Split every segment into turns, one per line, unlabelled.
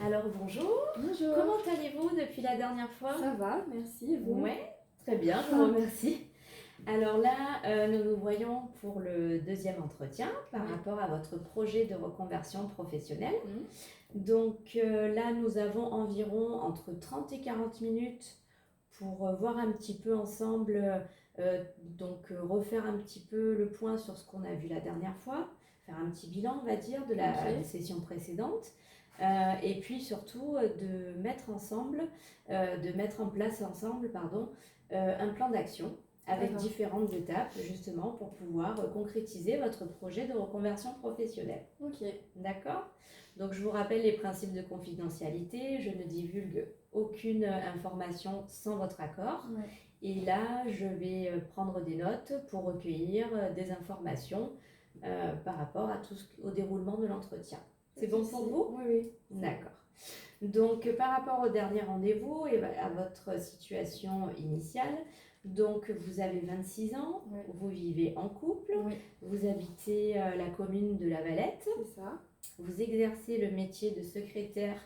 Alors bonjour,
Bonjour.
comment allez-vous depuis la dernière fois?
Ça va, merci. Et vous?
Ouais, très bien, je vous remercie. Alors là, nous nous voyons pour le deuxième entretien par
Oui.
rapport à votre projet de reconversion professionnelle.
Mhm.
Donc là, nous avons environ entre 30 et 40 minutes pour voir un petit peu ensemble, refaire un petit peu le point sur ce qu'on a vu la dernière fois, faire un petit bilan, on va dire, de la
Ok.
session précédente. Et puis surtout de mettre en place ensemble, un plan d'action avec
D'accord.
différentes étapes justement pour pouvoir concrétiser votre projet de reconversion professionnelle.
Ok.
D'accord? Donc je vous rappelle les principes de confidentialité, je ne divulgue aucune information sans votre accord.
Ouais.
Et là, je vais prendre des notes pour recueillir des informations par rapport au déroulement de l'entretien. C'est bon pour vous?
Oui, oui.
D'accord. Donc, par rapport au dernier rendez-vous et à votre situation initiale, donc vous avez 26 ans,
Ouais.
vous vivez en couple,
Oui,
vous habitez la commune de La Valette,
c'est ça.
vous exercez le métier de secrétaire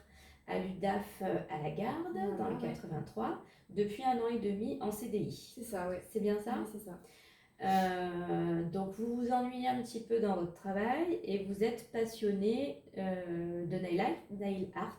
à l'UDAF à la Garde,
Voilà,
dans le 83, depuis 1 an et demi en CDI.
C'est ça, ouais.
C'est bien ça?
Oui, c'est ça.
Donc vous vous ennuyez un petit peu dans votre travail et vous êtes passionné de nail art,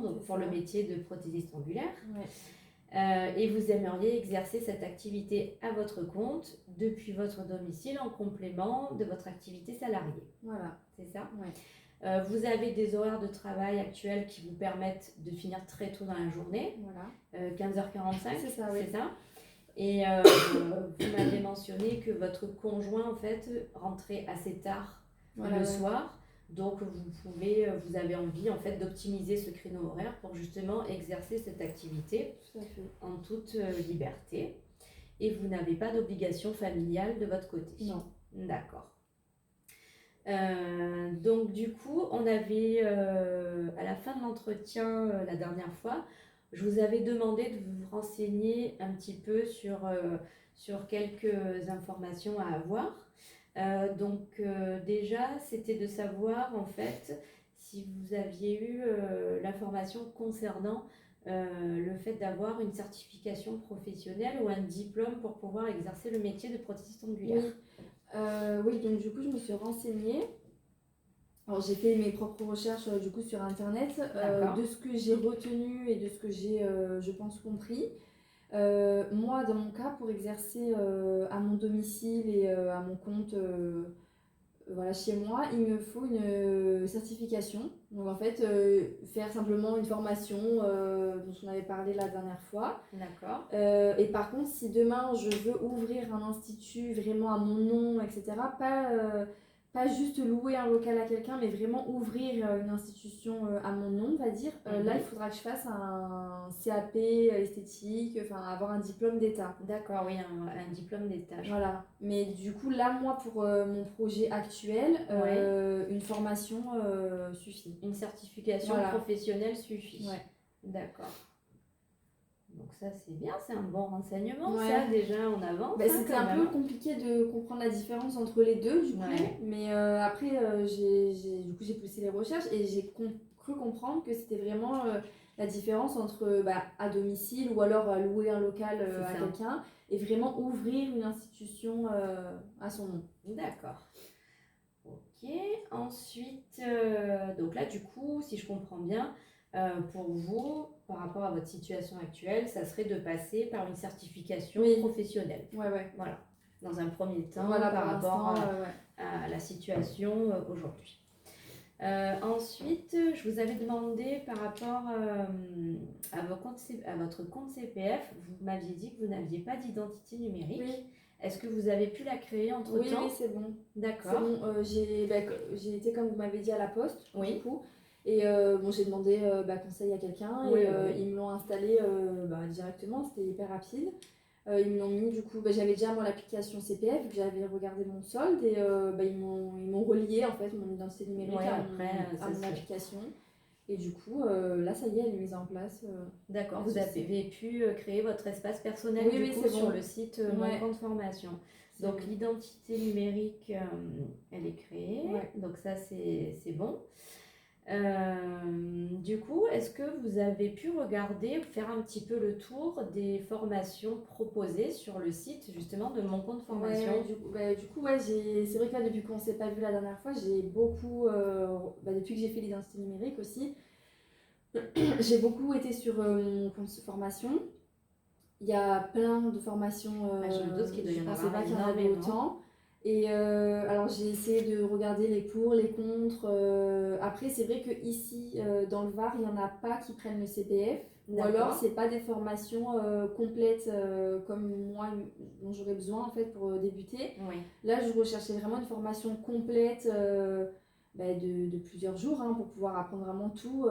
donc
C'est
pour
ça.
le métier de prothésiste ongulaire.
Ouais.
Et vous aimeriez exercer cette activité à votre compte depuis votre domicile en complément de votre activité salariée.
Voilà.
C'est ça?
Ouais.
Vous avez des horaires de travail actuels qui vous permettent de finir très tôt dans la journée,
Voilà.
15h45,
C'est ça, oui.
c'est ça? Et vous m'avez mentionné que votre conjoint, en fait, rentrait assez tard
Voilà,
le
ouais.
soir. Donc, vous avez envie, en fait, d'optimiser ce créneau horaire pour justement exercer cette activité
Tout à fait.
en toute liberté. Et vous n'avez pas d'obligation familiale de votre côté.
Non.
D'accord. Donc, du coup, on avait, à la fin de l'entretien la dernière fois, je vous avais demandé de vous renseigner un petit peu sur quelques informations à avoir. Déjà, c'était de savoir en fait si vous aviez eu l'information concernant le fait d'avoir une certification professionnelle ou un diplôme pour pouvoir exercer le métier de prothésiste ongulaire.
Oui, donc du coup, je me suis renseignée. Alors, j'ai fait mes propres recherches du coup sur internet. De ce que j'ai retenu et de ce que j'ai, je pense, compris. Moi, dans mon cas, pour exercer à mon domicile et à mon compte voilà, chez moi, il me faut une certification. Donc en fait, faire simplement une formation dont on avait parlé la dernière fois.
D'accord.
Et par contre, si demain je veux ouvrir un institut vraiment à mon nom, etc., pas juste louer un local à quelqu'un, mais vraiment ouvrir une institution à mon nom, on va dire, là, il faudra que je fasse un CAP esthétique, enfin avoir un diplôme d'État.
D'accord, oui, un diplôme d'État.
Voilà. Mais du coup, là, moi, pour mon projet actuel, une formation suffit.
Une certification professionnelle suffit.
Ouais.
D'accord. Donc ça c'est bien, c'est un bon renseignement,
Ouais.
ça déjà on avance.
C'était un peu compliqué de comprendre la différence entre les deux du coup, mais après j'ai poussé les recherches et j'ai cru comprendre que c'était vraiment la différence entre à domicile ou alors louer un local à quelqu'un et vraiment ouvrir une institution à son nom.
D'accord. Ok, ensuite, donc là du coup, si je comprends bien, pour vous, par rapport à votre situation actuelle, ça serait de passer par une certification professionnelle.
Ouais.
Voilà, dans un premier temps,
voilà,
par rapport à la situation aujourd'hui. Ensuite, je vous avais demandé par rapport à votre compte CPF, vous m'aviez dit que vous n'aviez pas d'identité numérique. Oui. Est-ce que vous avez pu la créer entre-temps?
Oui, c'est bon.
D'accord.
C'est bon, j'ai été, comme vous m'avez dit, à la poste, du coup. Et j'ai demandé conseil à quelqu'un et ils me l'ont installé directement, c'était hyper rapide. Ils me l'ont mis, du coup, j'avais déjà moi l'application CPF, que j'avais regardé mon solde et ils m'ont relié en fait mon identité numérique à mon application. Et du coup, là, ça y est, elle est mise en place.
D'accord, vous avez pu créer votre espace personnel sur le site Mon Compte Formation. Donc l'identité numérique, elle est créée, donc ça c'est bon. Du coup, est-ce que vous avez pu regarder, faire un petit peu le tour des formations proposées sur le site justement de Mon Compte Formation?
Ouais, c'est vrai que là, depuis qu'on ne s'est pas vu la dernière fois, j'ai beaucoup, depuis que j'ai fait l'identité numérique aussi, j'ai beaucoup été sur mon compte formation. Il y a plein de formations,
Je me doute qu'il doit y
je
en
pensais
avoir
pas qu'il y en avait
énormément.
autant. Et alors j'ai essayé de regarder les pour, les contre. Après, c'est vrai qu'ici, dans le Var, il n'y en a pas qui prennent le CPF. Ou alors, c'est pas des formations complètes comme moi, dont j'aurais besoin en fait pour débuter.
Oui.
Là, je recherchais vraiment une formation complète de plusieurs jours pour pouvoir apprendre vraiment tout,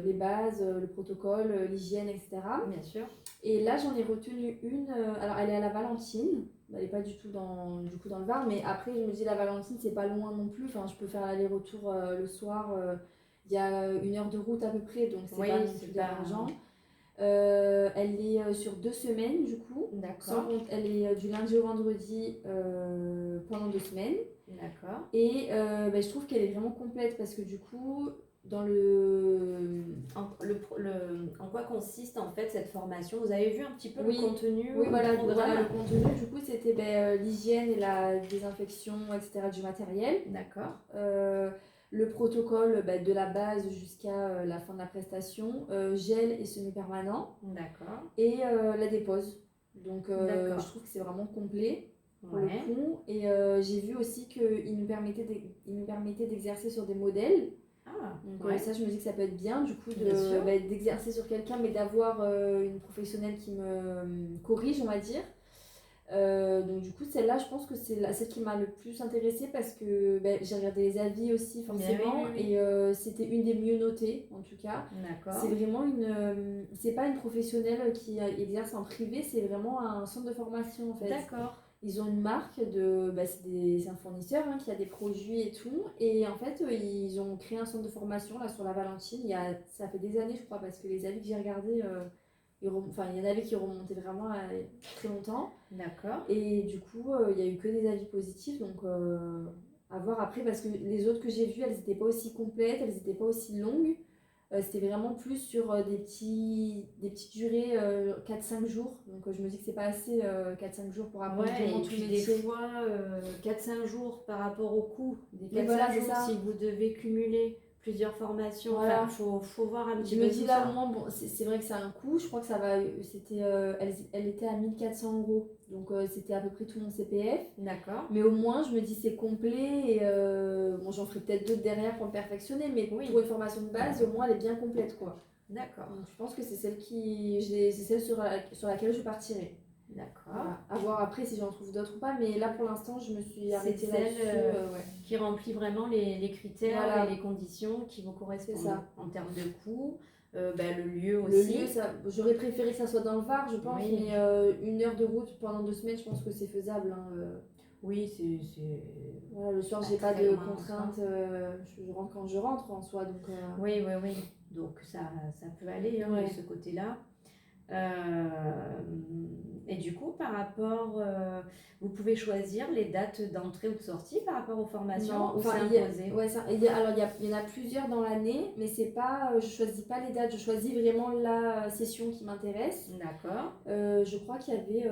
les bases, le protocole, l'hygiène, etc.
Bien sûr.
Et là, j'en ai retenu une. Alors, elle est à la Valentine. Elle n'est pas du tout dans le Var. Mais après, je me dis, la Valentine, c'est pas loin non plus. Enfin, je peux faire l'aller-retour le soir. Il y a 1 heure de route à peu près. Donc, c'est pas non plus dérangeant. Elle est sur 2 semaines, du coup.
D'accord.
Elle est du lundi au vendredi pendant 2 semaines.
D'accord.
Et je trouve qu'elle est vraiment complète parce que du coup, dans
en quoi consiste en fait cette formation? Vous avez vu un petit peu le contenu?
Oui, voilà, le contenu. Du coup, c'était l'hygiène et la désinfection, etc. du matériel.
D'accord.
Le protocole de la base jusqu'à la fin de la prestation, gel et semi-permanent.
D'accord.
Et la dépose. Donc, je trouve que c'est vraiment complet pour le coup. Et j'ai vu aussi qu'il nous permettait d'exercer sur des modèles. Donc ça, je me dis que ça peut être bien du coup d'exercer sur quelqu'un, mais d'avoir une professionnelle qui me corrige, on va dire. Donc du coup, celle-là, je pense que c'est celle qui m'a le plus intéressée parce que j'ai regardé les avis aussi forcément. Et c'était une des mieux notées en tout cas.
D'accord.
C'est vraiment c'est pas une professionnelle qui exerce en privé, c'est vraiment un centre de formation en fait.
D'accord.
Ils ont une marque c'est un fournisseur qui a des produits et tout. Et en fait, ils ont créé un centre de formation là sur la Valentine. Ça fait des années, je crois, parce que les avis que j'ai regardés, il y en avait qui remontaient vraiment à très longtemps.
D'accord.
Et du coup, il n'y a eu que des avis positifs. Donc, à voir après, parce que les autres que j'ai vues, elles n'étaient pas aussi complètes, elles n'étaient pas aussi longues. C'était vraiment plus sur des petites durées 4-5 jours. Donc je me dis que c'est pas assez 4-5 jours pour apprendre vraiment tout le métier.
Des fois, 4-5 jours par rapport au coût des 4-5 jours, si vous devez cumuler plusieurs formations, faut voir un petit peu.
Je me dis là au moins, c'est vrai que c'est un coût. Je crois que ça va. Elle était à 1400 €. Donc c'était à peu près tout mon CPF.
D'accord.
Mais au moins, je me dis c'est complet. Et j'en ferai peut-être d'autres derrière pour me perfectionner. Mais pour une formation de base, au moins elle est bien complète, quoi.
D'accord.
Donc, je pense que c'est celle sur laquelle je partirai.
D'accord.
Voilà. À voir après si j'en trouve d'autres ou pas, mais là pour l'instant je me suis arrêtée là-dessus.
Qui remplit vraiment les critères et les conditions qui vous correspondent.
C'est ça.
En termes de coût, le lieu aussi. Le lieu,
j'aurais préféré que ça soit dans le Var, je pense, mais 1 heure de route pendant 2 semaines, je pense que c'est faisable.
Oui, c'est.
Voilà, le soir, j'ai pas de contraintes, je rentre quand je rentre en soi. Donc,
Oui. Donc ça peut aller de ce côté-là. Et du coup, par rapport, vous pouvez choisir les dates d'entrée ou de sortie par rapport aux formations ou c'est imposé?
Alors il y en a plusieurs dans l'année, mais c'est pas, je choisis pas les dates, je choisis vraiment la session qui m'intéresse.
D'accord.
Je crois qu'il y avait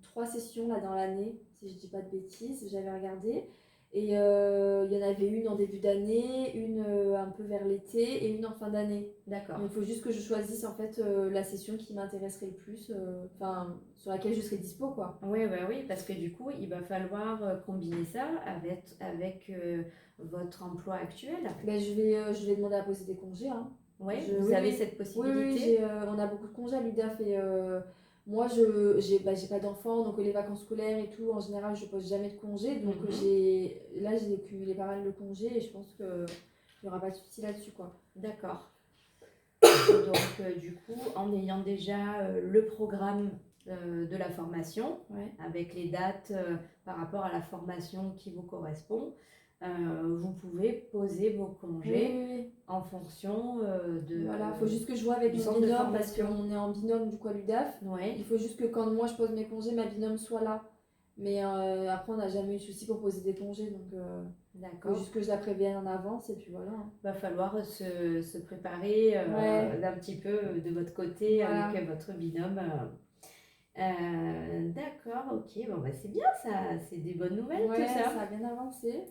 3 sessions là dans l'année, si je dis pas de bêtises, j'avais regardé. Et il y en avait une en début d'année, une un peu vers l'été et une en fin d'année.
D'accord.
Donc il faut juste que je choisisse en fait la session qui m'intéresserait le plus, sur laquelle je serai dispo, quoi.
Oui, parce que du coup, il va falloir combiner ça avec votre emploi actuel.
Je vais demander à poser des congés.
Oui, vous avez cette possibilité.
Oui, on a beaucoup de congés à l'UDAF et moi, j'ai pas d'enfants, donc les vacances scolaires et tout, en général, je pose jamais de congés. Donc j'ai cumulé pas mal de congés et je pense qu'il n'y aura pas de souci là-dessus, quoi.
D'accord. Donc du coup, en ayant déjà le programme de la formation, avec les dates par rapport à la formation qui vous correspond, vous pouvez poser vos congés en fonction de.
Voilà, il faut juste que je vois avec mon binôme parce qu'on est en binôme du coup à l'UDAF. Il faut juste que quand moi je pose mes congés, ma binôme soit là. Mais après, on n'a jamais eu de souci pour poser des congés, donc faut
D'accord.
juste que je la prévienne en avance et puis voilà.
Va falloir se préparer
Ouais,
d'un petit peu de votre côté
voilà.
avec votre binôme. D'accord, ok, bon bah c'est bien ça, c'est des bonnes nouvelles tout
Ouais,
ça.
ça a bien avancé.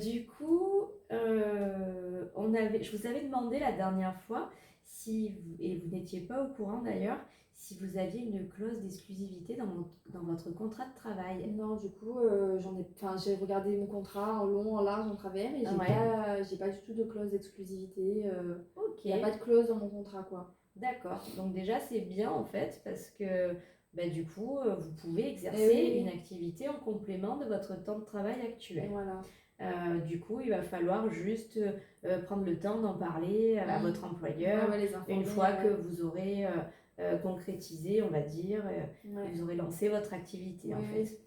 Du coup, je vous avais demandé la dernière fois si et vous n'étiez pas au courant d'ailleurs, si vous aviez une clause d'exclusivité dans votre contrat de travail.
Non, du coup, j'ai regardé mon contrat en long, en large, en travers et
Ouais,
j'ai pas du tout de clause d'exclusivité.
ok,
Il n'y a pas de clause dans mon contrat, quoi.
d'accord. Donc déjà c'est bien en fait parce que bah, du coup vous pouvez
Et
exercer une
oui,
activité en complément de votre temps de travail actuel.
voilà.
Du coup, il va falloir juste prendre le temps d'en parler à votre employeur
Ouais, les
une
informer,
fois que vous aurez concrétisé, on va dire, et
ouais.
vous aurez lancé votre activité en
Oui,
fait.
oui.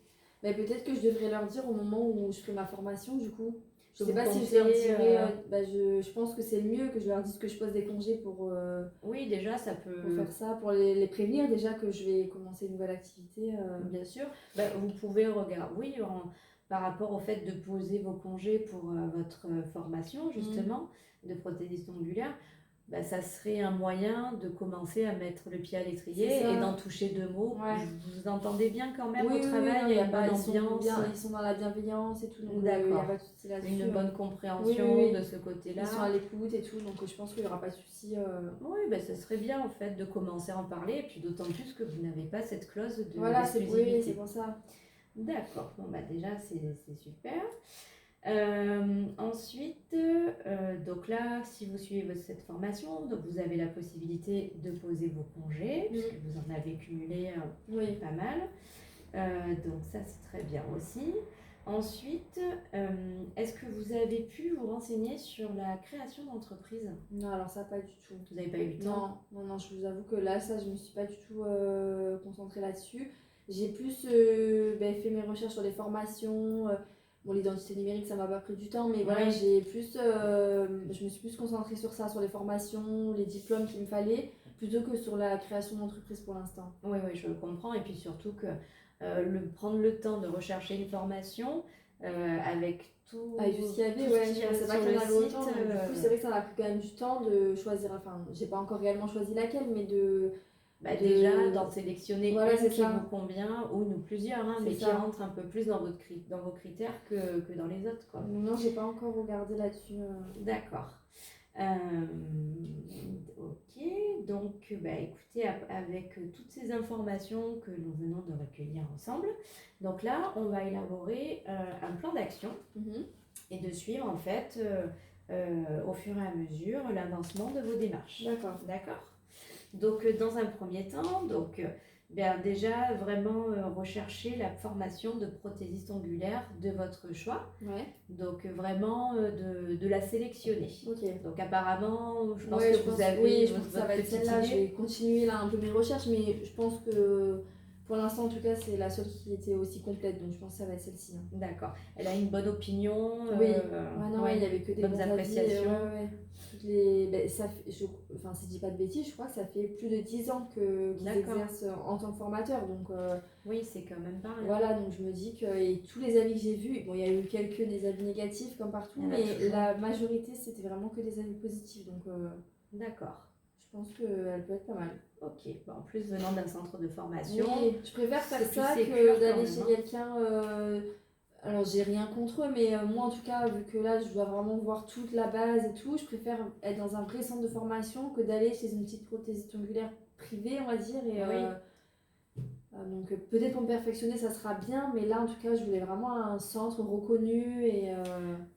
Mais peut-être que je devrais leur dire au moment où je ferai ma formation, du coup.
Que
Je sais
vous
pas si je leur
comptez,
dirai. Je pense que c'est mieux que je leur dise que je pose des congés
oui, déjà, ça
pour
peut,
faire ça, pour les prévenir déjà que je vais commencer une nouvelle activité.
bien sûr, bah, vous pouvez regarder, oui, par rapport au fait de poser vos congés pour votre formation, justement, de prothésiste ongulaire. Bah, ça serait un moyen de commencer à mettre le pied à
C'est
l'étrier et
ça.
d'en toucher deux mots.
Ouais.
Vous entendez bien quand même
Oui,
au
oui, oui,
travail,
non,
il y a
y a
une
pas,
bonne ambiance,
ils sont dans la bienveillance et tout, donc il n'y a
d'accord,
pas de souci là-dessus.
une bonne
Oui, oui,
compréhension de
oui.
ce côté-là.
Ils sont à l'écoute et tout, donc je pense qu'il n'y aura pas de souci.
Oui, bah, ça serait bien en fait de commencer à en parler, et puis d'autant plus que vous n'avez pas cette clause
Voilà, oui, oui, c'est
d'exclusivité.
pour ça.
D'accord, bon bah déjà c'est super. Ensuite, donc là, si vous suivez cette formation, donc vous avez la possibilité de poser vos congés, puisque vous en avez cumulé
Oui.
pas mal. Donc ça, c'est très bien aussi. Ensuite, est-ce que vous avez pu vous renseigner sur la création d'entreprise?
Non, alors ça, pas du tout.
Vous n'avez pas eu le temps?
Non, non, non, je vous avoue que là, ça, je me suis pas du tout concentrée là-dessus. J'ai plus fait mes recherches sur les formations. Bon, l'identité numérique, ça m'a pas pris du temps, mais voilà,
Oui.
je me suis plus concentrée sur ça, sur les formations, les diplômes qu'il me fallait, plutôt que sur la création d'entreprise pour l'instant.
Oui, oui, je comprends. Et puis surtout que prendre le temps de rechercher une formation avec tout,
Ah, et tout ce qu'il y avait,
tout
ouais,
ce qu'il
je
y a
pensais pas
sur
qu'il y
le
en avait
site.
autant. Donc, du coup, c'est vrai que ça m'a pris quand même du temps de choisir. Enfin, j'ai pas encore réellement choisi laquelle, mais
Bah,
de...
déjà, d'en sélectionner
Voilà,
une
c'est
qui
ça.
vous convient, ou nous plusieurs, hein,
C'est
mais qui
ça.
rentre un peu plus dans dans vos critères que dans les autres, quoi.
Non, j'ai pas encore regardé là-dessus.
D'accord. Ok, donc bah, écoutez, avec toutes ces informations que nous venons de recueillir ensemble, donc là, on va élaborer un plan d'action
Mhm.
et de suivre en fait au fur et à mesure l'avancement de vos démarches.
D'accord.
D'accord. Donc dans un premier temps, bien, déjà vraiment rechercher la formation de prothésiste ongulaire de votre choix.
Ouais.
Donc vraiment de la sélectionner.
Ok.
Donc apparemment, je pense
Ouais,
que vous avez
oui, je pense que ça
votre
va être
petite
celle-là. Je
idée.
vais continuer là un peu mes recherches, mais je pense que pour l'instant, en tout cas, c'est la seule qui était aussi complète. Donc je pense que ça va être celle-ci. Hein.
D'accord. Elle a une bonne opinion.
Oui. Ouais, non,
ouais,
il y avait que des
bonnes
bons avis.
appréciations.
Ouais. Enfin, si je dis pas de bêtises, je crois que ça fait plus de 10 ans qu'ils
D'accord.
exercent en tant que formateur. Donc
Oui, c'est quand même pas rien.
voilà, donc je me dis que et tous les avis que j'ai vus, bon, il y a eu des avis négatifs comme partout,
Il y en a
mais
toujours.
la majorité c'était vraiment que des avis positifs. Donc
D'accord.
je pense qu'elle peut être pas mal.
Ok. Bon, en plus venant d'un centre de formation.
Oui, je préfère faire
c'est
ça
plus
que
sécure quand
d'aller
même,
chez
hein.
quelqu'un. Alors j'ai rien contre eux, mais moi en tout cas, vu que là je dois vraiment voir toute la base et tout, je préfère être dans un vrai centre de formation que d'aller chez une petite prothésiste ongulaire privée, on va dire. Et,
Oui.
donc peut-être pour me perfectionner ça sera bien, mais là en tout cas je voulais vraiment un centre reconnu et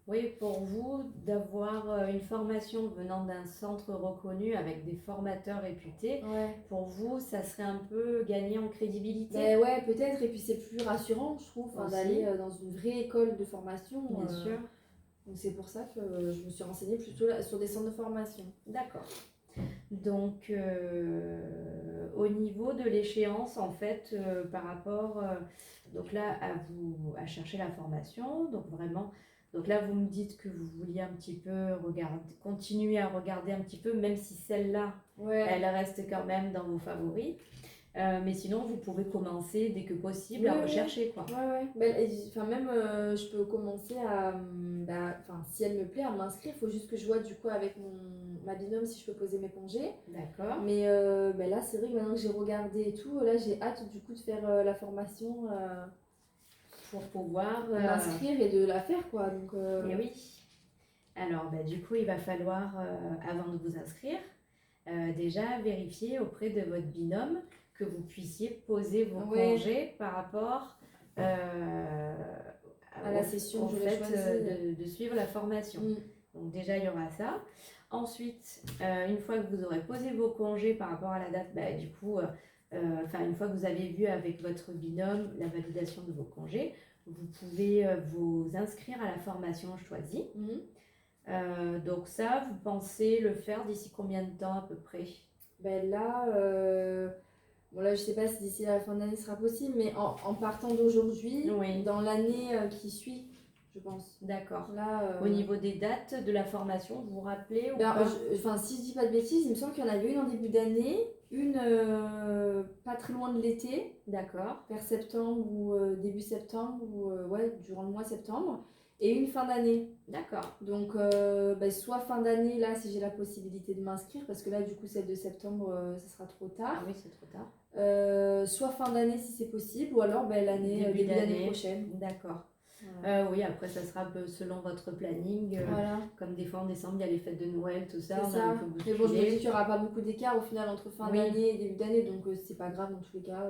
Oui, pour vous, d'avoir une formation venant d'un centre reconnu avec des formateurs réputés,
ouais.
pour vous, ça serait un peu gagner en crédibilité.
Ben ouais, peut-être, et puis c'est plus rassurant je trouve
Aussi.
d'aller dans une vraie école de formation.
Bien sûr.
Donc c'est pour ça que je me suis renseignée plutôt sur des centres de formation.
D'accord. Donc, au niveau de l'échéance, en fait, par rapport, donc là, à chercher la formation, donc vraiment, donc là, vous me dites que vous vouliez un petit peu continuer à regarder un petit peu, même si celle-là,
Ouais.
elle reste quand même dans vos favoris. Mais sinon, vous pouvez commencer dès que possible à rechercher, quoi.
Ouais. Enfin, même, je peux commencer à, si elle me plaît, à m'inscrire. Il faut juste que je vois du coup avec ma binôme si je peux poser mes congés.
D'accord.
Mais là, c'est vrai que maintenant que j'ai regardé et tout, là, j'ai hâte du coup de faire la formation
pour pouvoir
m'inscrire et de la faire, quoi. Donc,
Et oui. Alors, du coup, il va falloir, avant de vous inscrire, déjà vérifier auprès de votre binôme que vous puissiez poser vos congés par rapport
à la session
au fait de suivre la formation. Donc déjà, il y aura ça. Ensuite, une fois que vous aurez posé vos congés par rapport à la date, du coup, une fois que vous avez vu avec votre binôme la validation de vos congés, vous pouvez vous inscrire à la formation choisie. Donc ça, vous pensez le faire d'ici combien de temps à peu près?
Là, je sais pas si d'ici la fin d'année sera possible, mais en partant d'aujourd'hui, dans l'année qui suit, je pense.
D'accord. Au niveau des dates de la formation, vous vous rappelez ou pas?
Si je dis pas de bêtises, il me semble qu'il y en avait une en début d'année, une pas très loin de l'été.
D'accord.
Vers septembre ou début septembre, ou durant le mois septembre. Et une fin d'année.
D'accord.
Donc, soit fin d'année, là, si j'ai la possibilité de m'inscrire, parce que là, du coup, celle de septembre, ça sera trop tard.
Ah oui, c'est trop tard.
Soit fin d'année, si c'est possible, ou alors début d'année prochaine.
D'accord. Voilà. Oui, après, ça sera selon votre planning. Voilà. Comme des fois, en décembre, il y a les fêtes de Noël, tout ça.
C'est ça. Mais bon, je me dis qu'il n'y aura pas beaucoup d'écart, au final, entre fin d'année et début d'année, donc c'est pas grave dans tous les cas.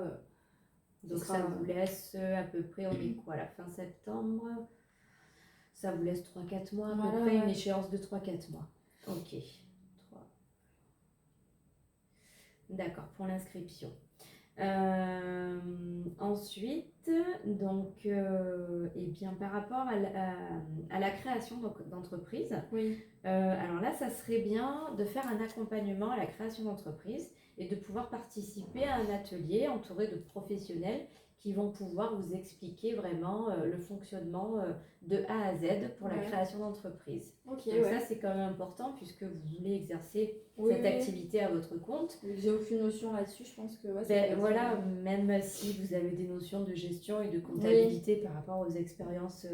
Donc, ça vous laisse à peu près, on est quoi, la fin septembre? Ça vous laisse 3-4 mois, à peu près, une échéance de 3-4 mois. Ok. 3. D'accord, pour l'inscription. Ensuite, donc, par rapport à la création d'entreprise, alors là, ça serait bien de faire un accompagnement à la création d'entreprise et de pouvoir participer à un atelier entouré de professionnels qui vont pouvoir vous expliquer vraiment le fonctionnement de A à Z pour la création d'entreprise. Donc ça, c'est quand même important puisque vous voulez exercer cette activité à votre compte.
J'ai aucune notion là-dessus, je pense que...
voilà, même si vous avez des notions de gestion et de comptabilité par rapport aux expériences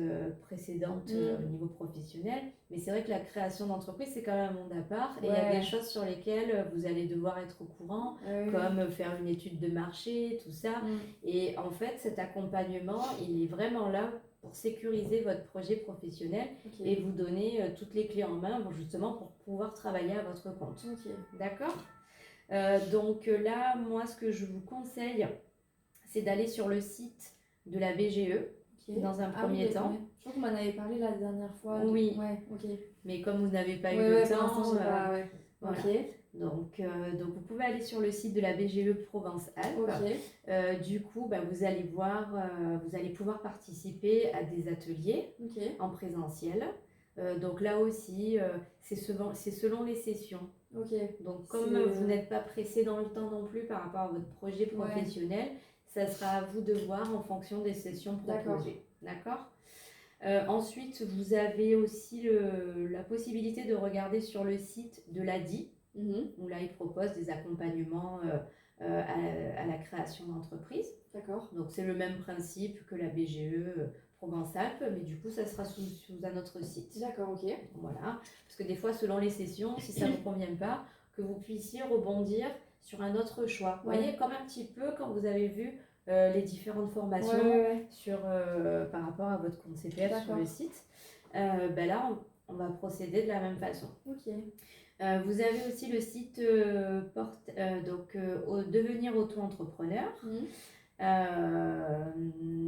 précédentes au niveau professionnel, mais c'est vrai que la création d'entreprise, c'est quand même un monde à part et il y a des choses sur lesquelles vous allez devoir être au courant, comme faire une étude de marché, tout ça. Et en fait, cet accompagnement, il est vraiment là pour sécuriser votre projet professionnel et vous donner toutes les clés en main justement pour pouvoir travailler à votre compte. D'accord ? Donc là, moi, ce que je vous conseille, c'est d'aller sur le site de la BGE dans un premier temps.
Je crois qu'on m'en avait parlé la dernière fois.
Oui. Mais comme vous n'avez pas eu le temps, voilà. Donc vous pouvez aller sur le site de la BGE Provence-Alpes. Du coup, vous allez voir, vous allez pouvoir participer à des ateliers en présentiel. Donc là aussi, c'est selon les sessions. Donc comme vous n'êtes pas pressé dans le temps non plus par rapport à votre projet professionnel, ça sera à vous de voir en fonction des sessions proposées. D'accord. Ensuite, vous avez aussi la possibilité de regarder sur le site de l'ADI, où là, ils proposent des accompagnements à la création d'entreprise.
D'accord.
Donc, c'est le même principe que la BGE Provence-Alpes, mais du coup, ça sera sous un autre site.
D'accord, ok.
Voilà. Parce que des fois, selon les sessions, si ça ne vous convient pas, que vous puissiez rebondir sur un autre choix. Vous voyez, comme un petit peu quand vous avez vu les différentes formations par rapport à votre compte CPF sur le site. Là, on va procéder de la même façon.
Ok.
Vous avez aussi le site Devenir auto-entrepreneur.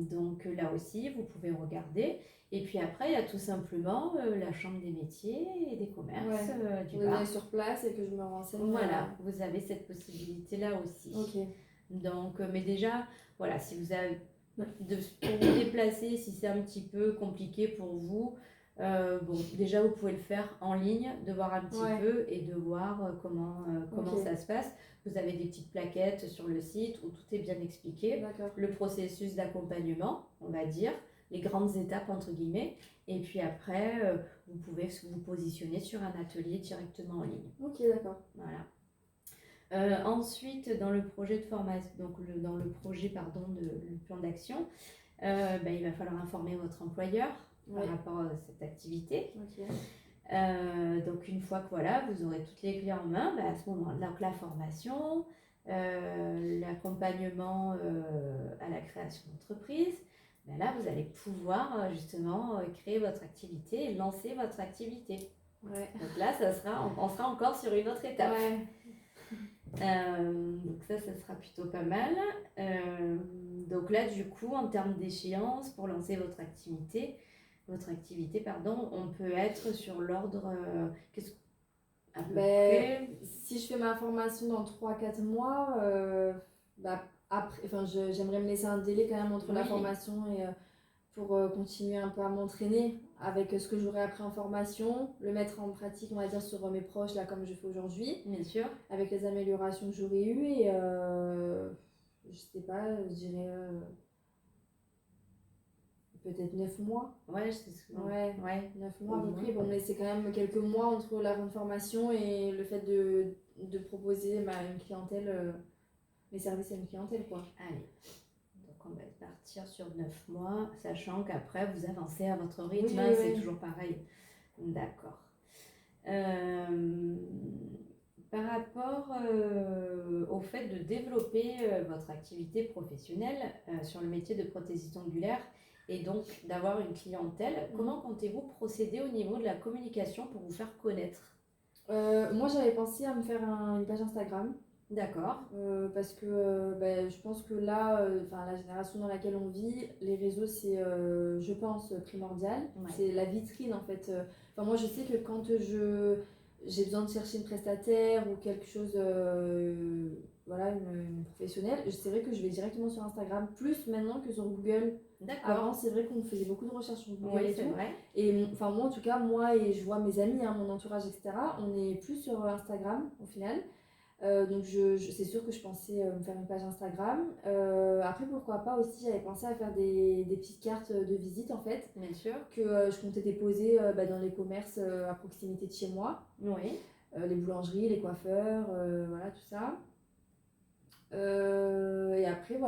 Donc là aussi, vous pouvez regarder. Et puis après, il y a tout simplement la Chambre des métiers et des commerces du
Var. Vous allez sur place et que je me renseigne.
Voilà, vous avez cette possibilité-là aussi.
Ok.
Donc, mais déjà, voilà, si vous avez pour vous déplacer, si c'est un petit peu compliqué pour vous, déjà vous pouvez le faire en ligne, de voir un petit peu et de voir comment ça se passe. Vous avez des petites plaquettes sur le site où tout est bien expliqué, le processus d'accompagnement, on va dire, les grandes étapes entre guillemets, et puis après vous pouvez vous positionner sur un atelier directement en ligne.
Ok, d'accord.
Voilà. Ensuite, dans le projet de formation, donc dans le projet le plan d'action, il va falloir informer votre employeur par rapport à cette activité. Donc une fois que voilà, vous aurez toutes les clés en main, à ce moment-là, donc la formation, l'accompagnement à la création d'entreprise, là vous allez pouvoir justement créer votre activité et lancer votre activité. Donc là, on sera encore sur une autre étape. Donc ça sera plutôt pas mal. Donc là, du coup, en termes d'échéance, pour lancer votre activité, on peut être sur l'ordre...
si je fais ma formation dans 3-4 mois, après, j'aimerais me laisser un délai quand même entre la formation et pour continuer un peu à m'entraîner avec ce que j'aurai appris en formation, le mettre en pratique, on va dire, sur mes proches, là, comme je fais aujourd'hui.
Bien sûr.
Avec les améliorations que j'aurais eues et je sais pas, je dirais peut-être 9 mois.
Ouais, c'est ce que...
9 mois à peu près. Bon, mais c'est quand même quelques mois entre la fin de formation et le fait de proposer une clientèle, mes services à une clientèle, quoi.
Allez. On va partir sur 9 mois, sachant qu'après vous avancez à votre rythme, c'est toujours pareil. D'accord. Par rapport au fait de développer votre activité professionnelle sur le métier de prothésiste ongulaire et donc d'avoir une clientèle, comment comptez-vous procéder au niveau de la communication pour vous faire connaître ?
Moi j'avais pensé à me faire une page Instagram.
D'accord.
Parce que je pense que là, la génération dans laquelle on vit, les réseaux c'est, je pense, primordial. C'est la vitrine en fait. Moi je sais que quand j'ai besoin de chercher une prestataire ou quelque chose, une professionnelle, c'est vrai que je vais directement sur Instagram, plus maintenant que sur Google.
D'accord.
Avant c'est vrai qu'on faisait beaucoup de recherches sur Google et tout.
Vrai.
Et moi en tout cas, et je vois mes amis, mon entourage, etc., on est plus sur Instagram au final. Donc c'est sûr que je pensais me faire une page Instagram. Après pourquoi pas aussi, j'avais pensé à faire des petites cartes de visite en fait.
Bien sûr.
Que je comptais déposer dans les commerces à proximité de chez moi. Les boulangeries, les coiffeurs, voilà tout ça. Et après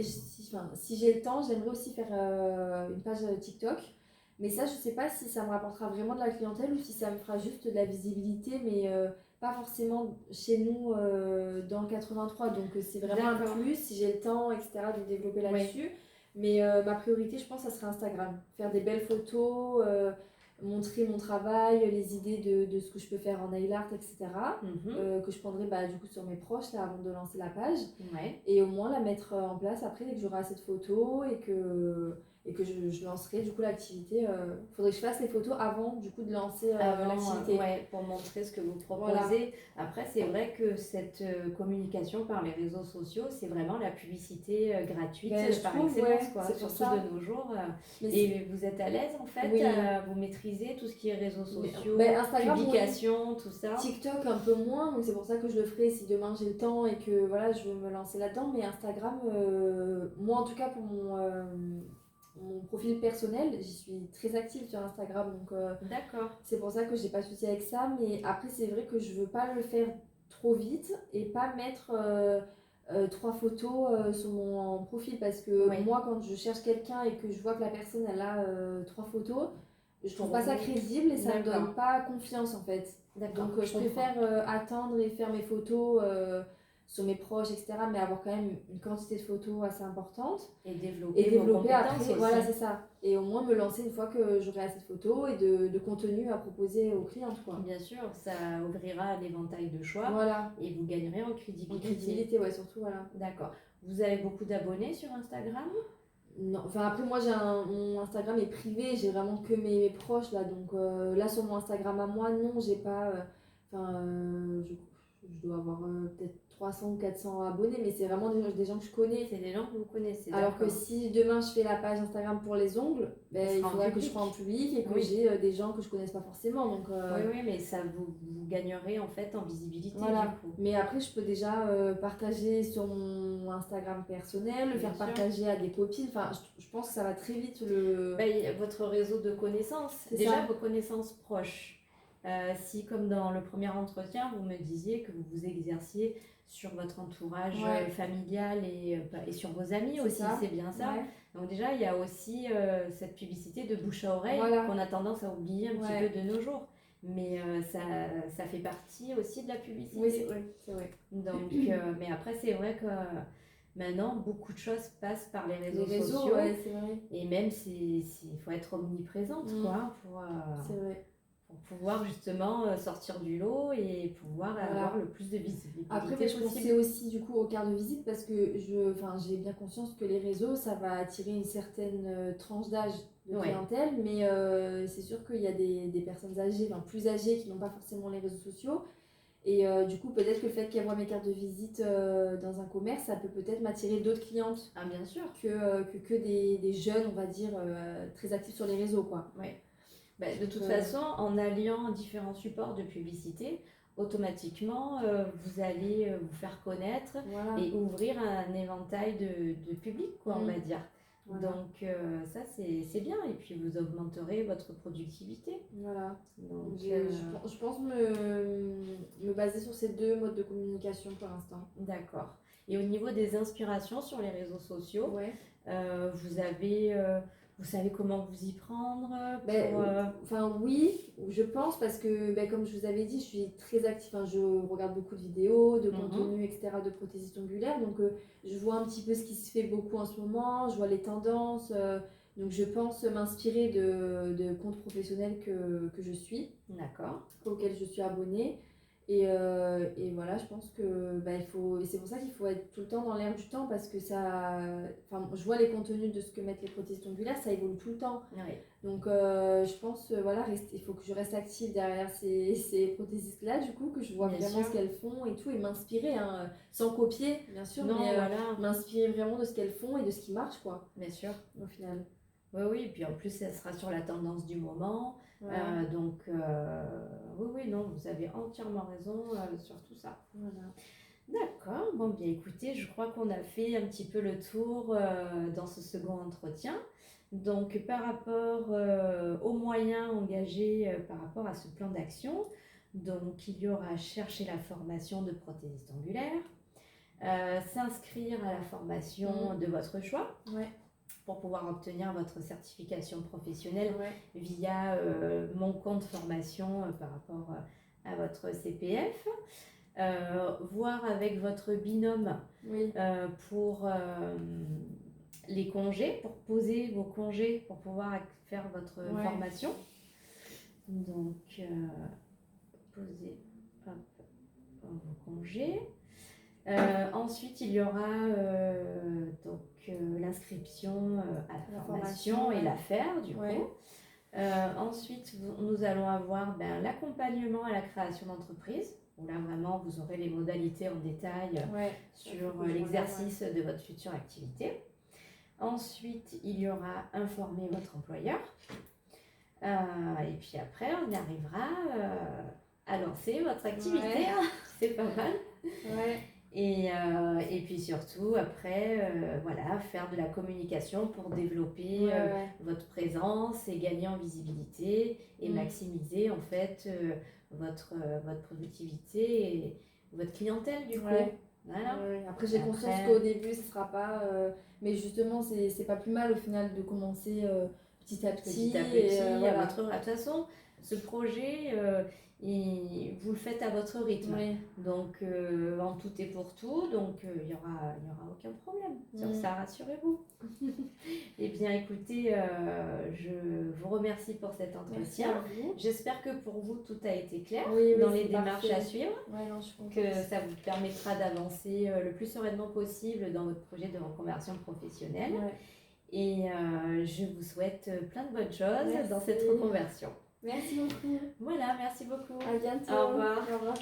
si j'ai le temps, j'aimerais aussi faire une page TikTok. Mais ça je sais pas si ça me rapportera vraiment de la clientèle ou si ça me fera juste de la visibilité, mais pas forcément chez nous dans le 83, donc c'est vraiment un plus si j'ai le temps, etc., de développer là-dessus. Mais ma priorité, je pense, ça serait Instagram. Faire des belles photos, montrer mon travail, les idées de ce que je peux faire en nail art, etc. Que je prendrai du coup sur mes proches là, avant de lancer la page. Et au moins la mettre en place après dès que j'aurai assez de photos et que je lancerai du coup l'activité. Faudrait que je fasse les photos avant du coup de lancer l'activité.
Pour montrer ce que vous proposez. Après c'est vrai que cette communication par les réseaux sociaux, c'est vraiment la publicité gratuite par excellence, surtout de nos jours. Et vous êtes à l'aise en fait, vous maîtrisez tout ce qui est réseaux sociaux, Instagram, publications, tout ça.
TikTok un peu moins, donc c'est pour ça que je le ferai si demain j'ai le temps et que je veux me lancer là-dedans. Mais Instagram, moi en tout cas pour mon profil personnel, j'y suis très active sur Instagram, donc c'est pour ça que j'ai pas de souci avec ça. Mais après c'est vrai que je veux pas le faire trop vite et pas mettre 3 photos sur mon profil, parce que moi quand je cherche quelqu'un et que je vois que la personne elle a 3 photos, je trouve pas ça crédible et ça me donne pas confiance en fait. Donc je préfère attendre et faire mes photos sur mes proches, etc., mais avoir quand même une quantité de photos assez importante
et développer
après
aussi.
Voilà, c'est ça, et au moins me lancer une fois que j'aurai assez de photos et de contenu à proposer aux clientes, quoi.
Bien sûr, ça ouvrira l'éventail de choix, et vous gagnerez en crédibilité.
En crédibilité, surtout, voilà.
D'accord. Vous avez beaucoup d'abonnés sur Instagram ?
Non, après moi mon Instagram est privé, j'ai vraiment que mes proches là, donc là sur mon Instagram à moi, non, j'ai pas, je dois avoir peut-être 300 ou 400 abonnés, mais c'est vraiment des gens que je connais.
C'est des gens que vous connaissez.
Alors que si demain je fais la page Instagram pour les ongles, il faudrait que je sois en public et que j'ai des gens que je connaisse pas forcément. Donc,
oui, mais ça vous gagnerez en fait en visibilité. Du coup.
Mais après, je peux déjà partager sur mon Instagram personnel, le faire partager à des copines. Enfin, je pense que ça va très vite.
Votre réseau de connaissances, déjà vos connaissances proches. Si, comme dans le premier entretien, vous me disiez que vous vous exerciez sur votre entourage familial et sur vos amis aussi, c'est bien ça. Ouais. Donc déjà, il y a aussi cette publicité de bouche à oreille qu'on a tendance à oublier un petit peu de nos jours. Mais ça fait partie aussi de la publicité.
Oui, c'est vrai, c'est vrai.
Donc, mais après, c'est vrai que maintenant, beaucoup de choses passent par les réseaux sociaux.
C'est vrai.
Et même, il faut être omniprésente, quoi,
c'est vrai.
Pour pouvoir justement sortir du lot et pouvoir avoir le plus de visibilité.
Après, je pensais aussi du coup aux cartes de visite parce que j'ai bien conscience que les réseaux, ça va attirer une certaine tranche d'âge de clientèle, mais c'est sûr qu'il y a des personnes âgées, plus âgées, qui n'ont pas forcément les réseaux sociaux. Et du coup, peut-être que le fait qu'elles voient mes cartes de visite dans un commerce, ça peut peut-être m'attirer d'autres clientes.
Ah, bien sûr.
Que des jeunes, on va dire, très actifs sur les réseaux, quoi.
Ouais. De toute façon, en alliant différents supports de publicité, automatiquement, vous allez vous faire connaître et ouvrir un éventail de public, quoi, on va dire. Voilà. Donc ça, c'est bien. Et puis, vous augmenterez votre productivité.
Voilà. Donc, je pense me baser sur ces 2 modes de communication pour l'instant.
D'accord. Et au niveau des inspirations sur les réseaux sociaux, vous avez... vous savez comment vous y prendre
oui, je pense, parce que comme je vous avais dit, je suis très active, je regarde beaucoup de vidéos, de contenu, etc., de prothésistes ongulaires, donc je vois un petit peu ce qui se fait beaucoup en ce moment, je vois les tendances, donc je pense m'inspirer de comptes professionnels que je suis, auxquels je suis abonnée. Et voilà, je pense que c'est pour ça qu'il faut être tout le temps dans l'air du temps, parce que je vois les contenus de ce que mettent les prothésistes ongulaires, ça évolue tout le temps. Donc je pense il faut que je reste active derrière ces prothésistes là, du coup, que je vois vraiment ce qu'elles font et tout, et m'inspirer, sans copier bien sûr, m'inspirer vraiment de ce qu'elles font et de ce qui marche, quoi.
Bien sûr,
au final.
Oui, et puis en plus, ça sera sur la tendance du moment. Donc, non, vous avez entièrement raison sur tout ça.
Voilà.
D'accord, bon, bien écoutez, je crois qu'on a fait un petit peu le tour dans ce second entretien. Donc, par rapport aux moyens engagés par rapport à ce plan d'action, donc il y aura chercher la formation de prothésiste angulaire, s'inscrire à la formation de votre choix. Pour pouvoir obtenir votre certification professionnelle via mon compte formation par rapport à votre CPF. Voir avec votre binôme pour les congés, pour poser vos congés pour pouvoir faire votre formation. Donc, poser vos congés. Ensuite, il y aura l'inscription à la formation et la faire, du coup. Ensuite, nous allons avoir l'accompagnement à la création d'entreprise, où là, vraiment, vous aurez les modalités en détail sur l'exercice de votre future activité. Ensuite, il y aura informer votre employeur. Et puis après, on y arrivera à lancer votre activité. C'est pas mal. Et puis surtout, après, faire de la communication pour développer votre présence et gagner en visibilité et maximiser en fait votre productivité et votre clientèle, du coup. Voilà.
Après, j'ai conscience qu'au début, ce ne sera pas... mais justement, c'est pas plus mal au final de commencer petit à petit.
À votre... De toute façon, ce projet... vous le faites à votre rythme, donc en tout et pour tout, donc il y aura aucun problème sur ça, rassurez-vous. Eh bien écoutez, je vous remercie pour cet entretien. J'espère que pour vous tout a été clair dans les démarches à suivre, que ça vous permettra d'avancer le plus sereinement possible dans votre projet de reconversion professionnelle. Et je vous souhaite plein de bonnes choses dans cette reconversion.
Merci beaucoup.
Voilà, merci beaucoup.
À bientôt.
Au revoir.
Au revoir.